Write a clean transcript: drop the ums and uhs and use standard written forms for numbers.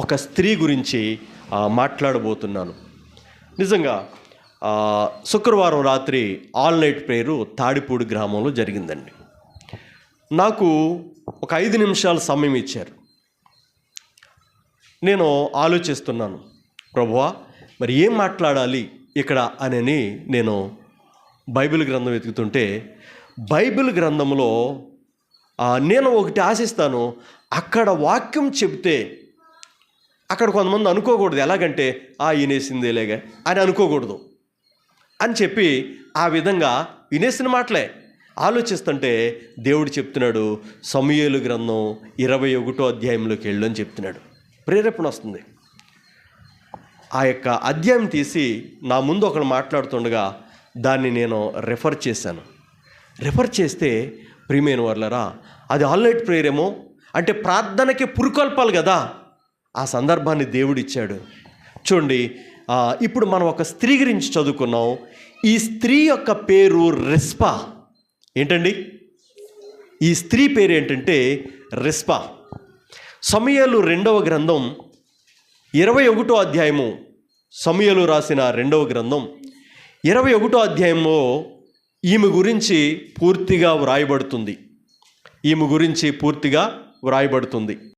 ఒక స్త్రీ గురించి మాట్లాడబోతున్నాను. నిజంగా శుక్రవారం రాత్రి ఆల్ నైట్ ప్రేయరు తాడిపూడి గ్రామంలో జరిగిందండి. నాకు ఒక 5 నిమిషాల సమయం ఇచ్చారు. నేను ఆలోచిస్తున్నాను, ప్రభువా మరి ఏం మాట్లాడాలి ఇక్కడ అని నేను బైబిల్ గ్రంథం వెతుకుతుంటే, బైబిల్ గ్రంథంలో నేను ఒకటి ఆశిస్తాను, అక్కడ వాక్యం చెప్తే అక్కడ కొంతమంది అనుకోకూడదు, ఎలాగంటే వినేసిందేలేగా అని అనుకోకూడదు అని చెప్పి ఆ విధంగా వినేసిన మాటలే ఆలోచిస్తుంటే దేవుడు చెప్తున్నాడు, సమూయేలు గ్రంథం 21వ అధ్యాయంలోకి వెళ్ళు అని చెప్తున్నాడు. ప్రేరేపణ వస్తుంది. ఆ యొక్క అధ్యాయం తీసి నా ముందు ఒకడు మాట్లాడుతుండగా దాన్ని నేను రెఫర్ చేశాను. రెఫర్ చేస్తే ప్రియమైన వాళ్ళరా, అది ఆల్ నైట్ ప్రేయర్ ఏమో, అంటే ప్రార్థనకి పురుకొల్పాలి కదా, ఆ సందర్భాన్ని దేవుడిచ్చాడు. చూడండి, ఇప్పుడు మనం ఒక స్త్రీ గురించి చదువుకున్నాం. ఈ స్త్రీ యొక్క పేరు రిస్పా. ఏంటండి ఈ స్త్రీ పేరు? ఏంటంటే రిస్పా. సమూయేలు 2వ గ్రంథం 21వ అధ్యాయము, సమూయేలు రాసిన 2వ గ్రంథం 21వ అధ్యాయంలో ఈమె గురించి పూర్తిగా వ్రాయబడుతుంది.